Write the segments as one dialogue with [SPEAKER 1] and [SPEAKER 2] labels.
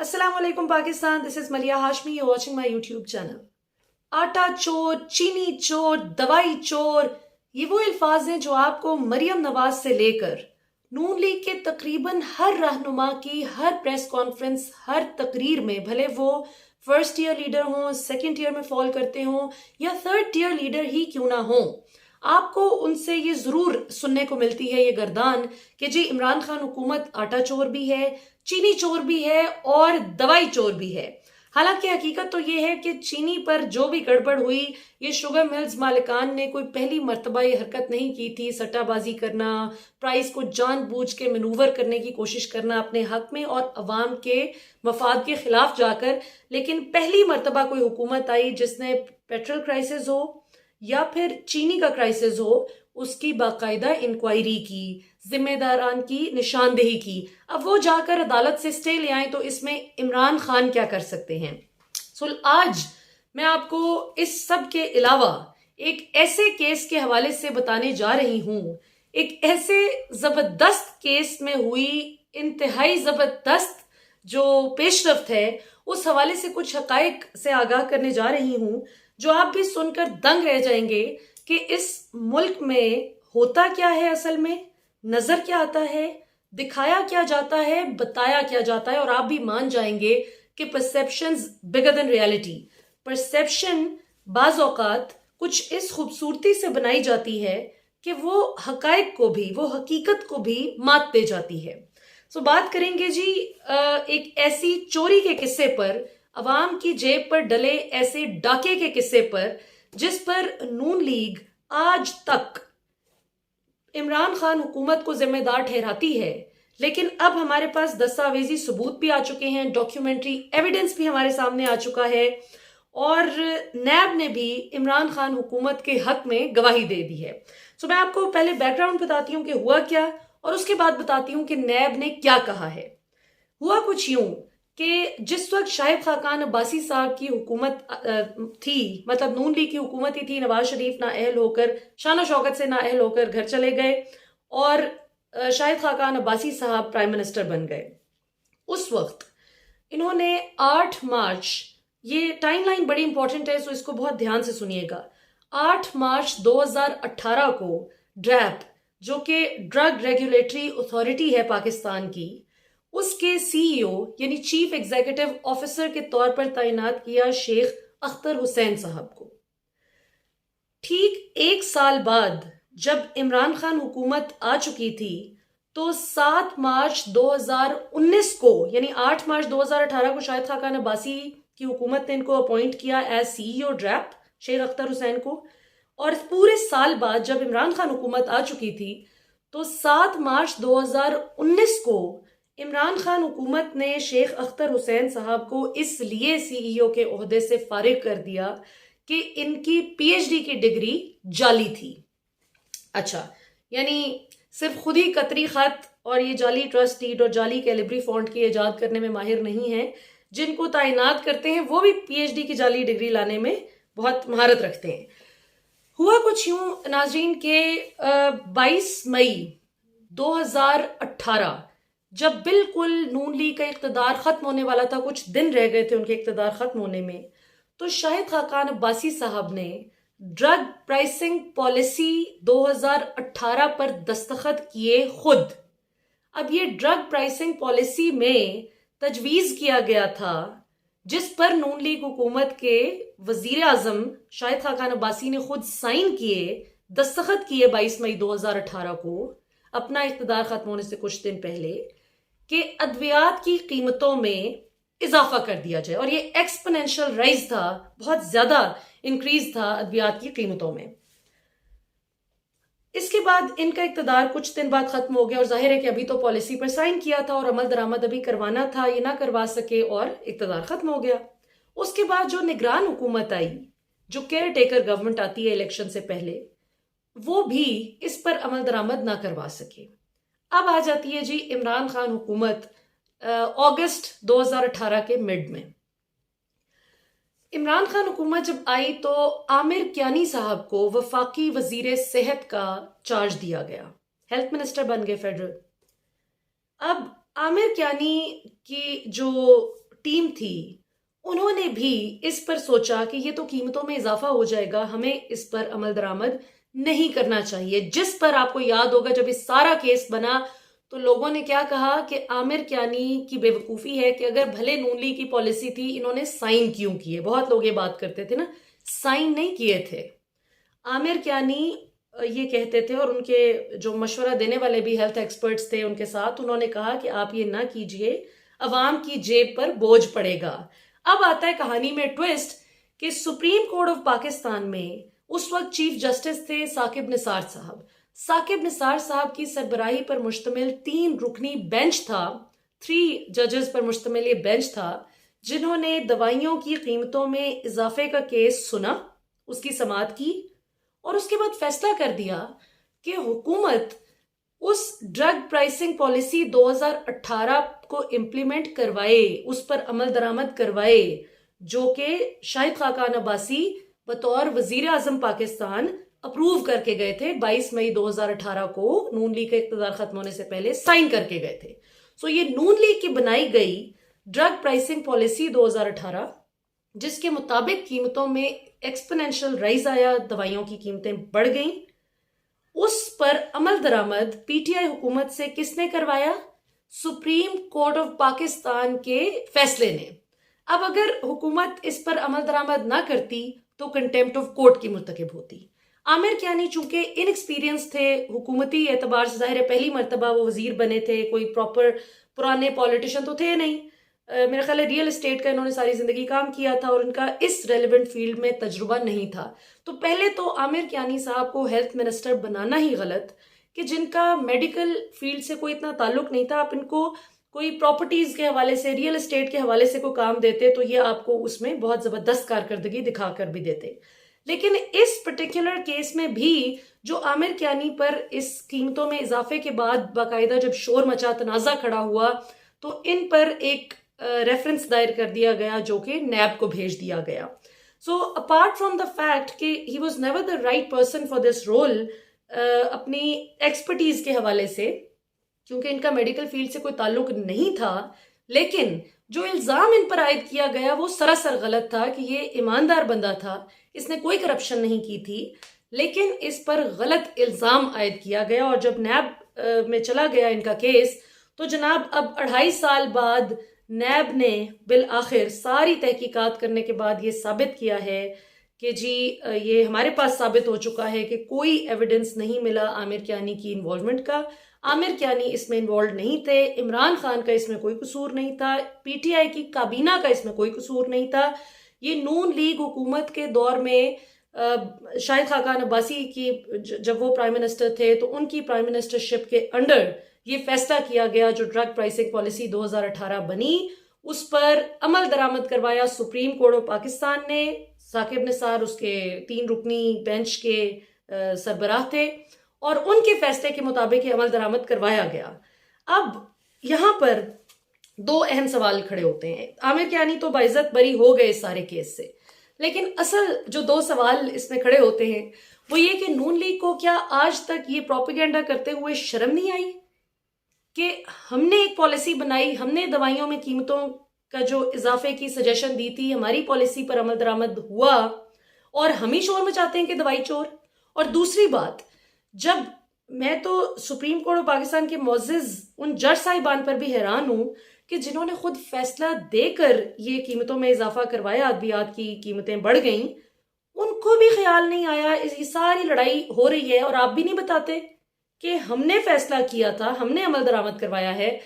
[SPEAKER 1] अस्सलाम वालेकुम Pakistan, this is मलिया Hashmi, you watching my YouTube channel. आटा चोर, चीनी चोर, दवाई चोर, ये वो अल्फाज हैं जो आपको मरियम नवाज से लेकर नून लीग के तकरीबन हर रहनुमा की हर प्रेस कॉन्फ्रेंस, हर तकरीर में, भले वो फर्स्ट ईयर लीडर हों, सेकंड ईयर में फॉल करते हों या थर्ड ईयर लीडर ही क्यों ना हो, आपको उनसे ये जरूर सुनने को मिलती है ये गर्दान कि जी इमरान खान हुकूमत आटा चोर भी है, चीनी चोर भी है और दवाई चोर भी है। हालांकि हकीकत तो ये है कि चीनी पर जो भी गड़बड़ हुई, ये शुगर मिल्स मालिकान ने कोई पहली मर्तबा ये हरकत नहीं की थी, सट्टाबाजी करना, प्राइस को जानबूझ के मैनूवर करने की कोशिश करना अपने हक में और अवाम के मफाद के खिलाफ जाकर। लेकिन पहली मर्तबा कोई हुकूमत आई जिसने पेट्रोल क्राइसिस हो या फिर चीनी का क्राइसिस हो, उसकी बाकायदा इंक्वायरी की, जिम्मेदारान की निशानदेही की। अब वो जाकर अदालत से स्टे ले आए तो इसमें इमरान खान क्या कर सकते हैं। आज मैं आपको इस सब के अलावा एक ऐसे केस के हवाले से बताने जा रही हूं, एक ऐसे जबरदस्त केस में हुई इंतहाई जबरदस्त जो पेशरफ्त है, उस हवाले से कुछ हकायक से आगाह करने जा रही हूं जो आप भी सुनकर दंग रह जाएंगे कि इस मुल्क में होता क्या है, असल में नजर क्या आता है, दिखाया क्या जाता है, बताया क्या जाता है, और आप भी मान जाएंगे कि perceptions bigger than reality. Perception बाज औकात कुछ इस खूबसूरती से बनाई जाती है कि वो हकायक को भी, वो हकीकत को भी मात दे जाती है। बात करेंगे जी एक ऐसी चोरी के किस्से पर, अवाम की जेब पर डले ऐसे डाके के किस्से पर, जिस पर नून लीग आज तक इमरान खान हुकूमत को जिम्मेदार ठहराती है। लेकिन अब हमारे पास दस्तावेजी सबूत भी आ चुके हैं, डॉक्यूमेंट्री एविडेंस भी हमारे सामने आ चुका है और नैब ने भी इमरान खान हुकूमत के हक में गवाही दे दी है। मैं आपको पहले बैकग्राउंड बताती हूँ कि हुआ क्या और उसके बाद बताती हूँ कि नैब ने क्या कहा है। हुआ कुछ यूं कि जिस वक्त शाहिद खाकान अब्बासी साहब की हुकूमत थी, मतलब नून लीग की हुकूमत ही थी, नवाज शरीफ नाअहल होकर, शान शौकत से नाअहल होकर घर चले गए और शाहिद खाकान अब्बासी साहब प्राइम मिनिस्टर बन गए। उस वक्त इन्होंने 8 मार्च, ये टाइमलाइन बड़ी इंपॉर्टेंट है सो इसको बहुत ध्यान से सुनिएगा, 8 मार्च 2018 को ड्रैप, जो कि ड्रग रेगुलेटरी अथॉरिटी है पाकिस्तान की, उसके सीईओ यानी चीफ एग्जीक्यूटिव ऑफिसर के तौर पर तैनात किया शेख अख्तर हुसैन साहब को। ठीक 1 साल बाद जब इमरान खान हुकूमत आ चुकी थी तो 7 मार्च 2019 को, यानी 8 मार्च 2018 को शाहिद खाकान अब्बासी की हुकूमत ने इनको अपॉइंट किया एज सीईओ ड्रैप, शेख अख्तर हुसैन को। और पूरे साल बाद जब इमरान खान हुकूमत आ चुकी थी तो 7 मार्च 2019 को इमरान खान हुकूमत ने शेख अख्तर हुसैन साहब को इसलिए सीईओ के ओहदे से फारिग कर दिया कि इनकी पीएचडी की डिग्री जाली थी। अच्छा, यानी सिर्फ खुद ही कतरी खत और ये जाली ट्रस्ट डीड और जाली कैलिब्री फॉन्ट की इजाद करने में माहिर नहीं है, जिनको तैनात करते हैं वो भी पीएचडी की जाली डिग्री लाने में बहुत महारत रखते हैं। हुआ कुछ यूं नाजरीन के 22 मई 2018 जब बिल्कुल नून लीग का इख्तिदार खत्म होने वाला था, कुछ दिन रह गए थे उनके इख्तिदार खत्म होने में, तो शाहिद खाकान अब्बासी साहब ने ड्रग प्राइसिंग पॉलिसी 2018 पर दस्तखत किए खुद। अब ये ड्रग प्राइसिंग पॉलिसी में तजवीज किया गया था, जिस पर नून लीग हुकूमत के वजीर आजम शाहिद खाकान अब्बासी ने खुद साइन किए, दस्तखत किए 22 मई 2018 को, अपना इख्तिदार खत्म होने से कुछ दिन पहले, कि अद्वियात की कीमतों में इजाफा कर दिया जाए। और ये एक्सपोनेंशियल राइज था, बहुत ज्यादा इंक्रीज था अद्वियात की कीमतों में। इसके बाद इनका इख्तिदार कुछ दिन बाद खत्म हो गया और जाहिर है कि अभी तो पॉलिसी पर साइन किया था और अमल दरामद अभी करवाना था, ये ना करवा सके और इख्तिदार खत्म हो गया। उसके बाद जो निगरान हुकूमत आई, जो केयर टेकर गवर्नमेंट आती है इलेक्शन से पहले, वो भी इस पर अमल दरामद ना करवा सके। अब आ जाती है जी इमरान खान हुकूमत अगस्त 2018 के मिड में। इमरान खान हुकूमत जब आई तो आमिर कियानी साहब को वफाकी वजीर सेहत का चार्ज दिया गया, हेल्थ मिनिस्टर बन गए फेडरल। अब आमिर कियानी की जो टीम थी उन्होंने भी इस पर सोचा कि ये तो कीमतों में इजाफा हो जाएगा, हमें इस पर अमल दरामद नहीं करना चाहिए। जिस पर आपको याद होगा जब इस सारा केस बना तो लोगों ने क्या कहा कि आमिर कियानी की बेवकूफ़ी है कि अगर भले नून लीग की पॉलिसी थी, इन्होंने साइन क्यों किए। बहुत लोग ये बात करते थे ना, साइन नहीं किए थे। आमिर कियानी ये कहते थे और उनके जो मशवरा देने वाले भी हेल्थ एक्सपर्ट्स थे उनके साथ, उन्होंने कहा कि आप ये ना कीजिए, अवाम की जेब पर बोझ पड़ेगा। अब आता है कहानी में ट्विस्ट कि सुप्रीम कोर्ट ऑफ पाकिस्तान में उस वक्त चीफ जस्टिस थे साकिब निसार साहब। साकिब निसार साहब की सरबराही पर मुश्तमिल 3 रुकनी बेंच था, 3 जजेस पर मुश्तमिल ये बेंच था, जिन्होंने दवाइयों की कीमतों में इजाफे का केस सुना, उसकी समाअत की और उसके बाद फैसला कर दिया कि हुकूमत उस ड्रग प्राइसिंग पॉलिसी 2018 को इम्प्लीमेंट करवाए, उस पर अमल दरामद करवाए, जो कि शाहिद खाकान अब्बासी बतौर वजीर आजम पाकिस्तान अप्रूव करके गए थे। 22 मई 2018 को नून लीग का इक़्तिदार खत्म होने से पहले साइन करके गए थे। सो ये नून लीग की बनाई गई ड्रग प्राइसिंग पॉलिसी 2018, जिसके मुताबिक कीमतों में एक्सपोनेंशियल राइज आया, दवाइयों की कीमतें बढ़ गईं, उस पर अमल दरामद पीटीआई हुकूमत से किसने करवाया? सुप्रीम कोर्ट ऑफ पाकिस्तान के फैसले ने। अब अगर हुकूमत इस पर अमल दरामद ना करती तो कंटेम्प्ट ऑफ कोर्ट की मुर्तकिब होती। आमिर कियानी चूंकि इनएक्सपीरियंस थे, हुकूमती एतबार से जाहिर है पहली मरतबा वो वजीर बने थे, कोई प्रॉपर पुराने पॉलिटिशियन तो थे नहीं। मेरा ख्याल है रियल एस्टेट का इन्होंने सारी जिंदगी काम किया था और इनका इस रेलिवेंट फील्ड में तजुर्बा नहीं था। तो पहले तो आमिर कियानी साहब को हेल्थ मिनिस्टर बनाना ही गलत, कि जिनका मेडिकल फील्ड से कोई इतना ताल्लुक नहीं था, आप इनको कोई प्रॉपर्टीज के हवाले से, रियल एस्टेट के हवाले से कोई काम देते तो ये आपको उसमें बहुत जबरदस्त कारकर्दगी दिखाकर भी देते। लेकिन इस पर्टिकुलर केस में भी जो आमिर कियानी पर इस कीमतों में इजाफे के बाद बाकायदा जब शोर मचा, तनाजा खड़ा हुआ, तो इन पर एक रेफरेंस दायर कर दिया गया जो कि नैब को भेज दिया गया। So apart from the fact कि he was never the right person for this role, अपनी एक्सपर्टीज के हवाले से, क्योंकि इनका मेडिकल फील्ड से कोई ताल्लुक नहीं था, लेकिन जो इल्जाम इन पर आयद किया गया वो सरासर गलत था कि ये ईमानदार बंदा था, इसने कोई करप्शन नहीं की थी, लेकिन इस पर गलत इल्जाम आयद किया गया। और जब नैब में चला गया इनका केस, तो जनाब अब 2.5 साल बाद नैब ने बिल आखिर सारी तहकीकात करने के बाद ये साबित किया है कि जी ये हमारे पास साबित हो चुका है कि कोई एविडेंस नहीं मिला आमिर कियानी की इन्वॉल्वमेंट का। आमिर कियानी इसमें इन्वॉल्व नहीं थे, इमरान खान का इसमें कोई कसूर नहीं था, पीटीआई की काबीना का इसमें कोई कसूर नहीं था। ये नून लीग हुकूमत के दौर में शाहिद खाकान अब्बासी की जब वो प्राइम मिनिस्टर थे तो उनकी प्राइम मिनिस्टरशिप के अंडर ये फैसला किया गया, जो ड्रग प्राइसिंग पॉलिसी 2018 बनी, उस पर अमल दरामद करवाया सुप्रीम कोर्ट ऑफ पाकिस्तान ने। साकिब निसार उसके 3 रुकनी बेंच के सरबराह थे और उनके फैसले के मुताबिक ये अमल दरामद करवाया गया। अब यहाँ पर 2 अहम सवाल खड़े होते हैं। आमिर कियानी तो बाइज्जत बरी हो गए इस सारे केस से, लेकिन असल जो 2 सवाल इसमें खड़े होते हैं वो ये कि नून लीग को क्या आज तक ये प्रोपेगेंडा करते हुए शर्म नहीं आई कि हमने एक पॉलिसी बनाई, हमने दवाइयों में कीमतों का जो इजाफे की सजेशन दी थी, हमारी पॉलिसी पर अमल दरामद हुआ और हम ही शोर मचाते हैं कि दवाई चोर। और दूसरी बात, जब मैं तो सुप्रीम कोर्ट ऑफ पाकिस्तान के मोअज़्ज़िज़ उन जज साहिबान पर भी हैरान हूं कि जिन्होंने खुद फैसला देकर ये कीमतों में इजाफा करवाया, अद्वियात की कीमतें बढ़ गईं, उनको भी ख्याल नहीं आया ये सारी लड़ाई हो रही है और आप भी नहीं बताते कि हमने फैसला किया था, हमने अमल दरामद करवाया है।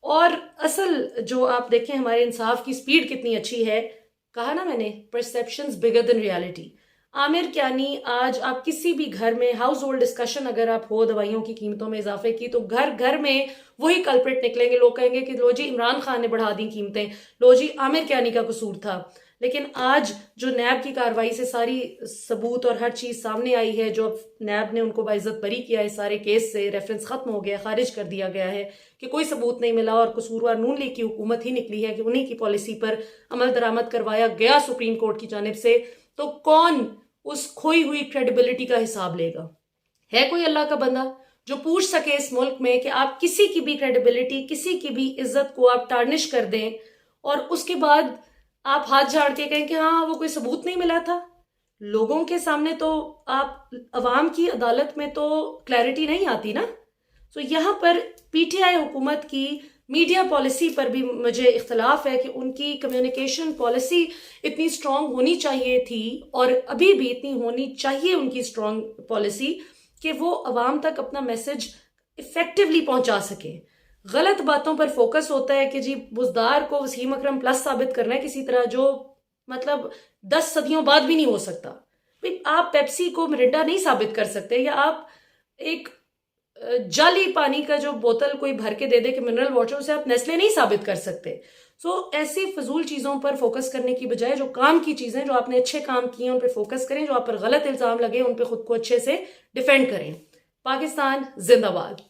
[SPEAKER 1] और असल जो आप देखें हमारे इंसाफ की स्पीड कितनी अच्छी है, कहा ना मैंने, perceptions bigger than reality. Aamir Kiyani आज आप किसी भी घर में हाउस होल्ड डिस्कशन अगर आप हो दवाइयों की कीमतों में इजाफे की, तो घर घर में वही कल्प्रिट निकलेंगे। लोग कहेंगे कि लो जी इमरान खान ने बढ़ा दी कीमतें, लो जी आमिर कियानी का कसूर था। लेकिन आज जो नैब की कार्रवाई से सारी सबूत और हर चीज सामने आई है, जो नैब ने उनको बाइज्जत बरी किया है सारे केस से, रेफरेंस खत्म हो गया, खारिज कर दिया गया है कि कोई सबूत नहीं मिला और कसूरवार नून लीग की हुकूमत ही निकली है कि उन्हीं की पॉलिसी पर अमल दरामद करवाया गया सुप्रीम कोर्ट की जानिब से, तो कौन उस खोई हुई क्रेडिबिलिटी का हिसाब लेगा? है कोई अल्लाह का बंदा जो पूछ सके इस मुल्क में कि आप किसी की भी क्रेडिबिलिटी, किसी की भी इज्जत को आप टार्निश कर दें और उसके बाद आप हाथ झाड़ के कहें कि हाँ वो कोई सबूत नहीं मिला था। लोगों के सामने तो आप, अवाम की अदालत में तो क्लैरिटी नहीं आती ना। तो यहाँ पर पीटीआई हुकूमत की मीडिया पॉलिसी पर भी मुझे इख्तलाफ है कि उनकी कम्युनिकेशन पॉलिसी इतनी स्ट्रांग होनी चाहिए थी, और अभी भी इतनी होनी चाहिए उनकी स्ट्रांग पॉलिसी, कि वो अवाम तक अपना मैसेज इफेक्टिवली पहुंचा सके। गलत बातों पर फोकस होता है कि जी बुजदार को वसीम अकरम प्लस साबित करना है किसी तरह, जो मतलब 10 सदियों बाद भी नहीं हो सकता। भाई आप पेप्सी को मिरिंडा नहीं साबित कर सकते, या आप एक जाली पानी का जो बोतल कोई भर के दे दे कि मिनरल वाटर, उसे आप नेस्ले नहीं साबित कर सकते। सो ऐसी फजूल चीजों पर फोकस करने की बजाय जो काम की चीजें, जो आपने अच्छे काम किए उन पर फोकस करें, जो आप पर गलत इल्जाम लगे उन पर खुद को अच्छे से डिफेंड करें। पाकिस्तान जिंदाबाद।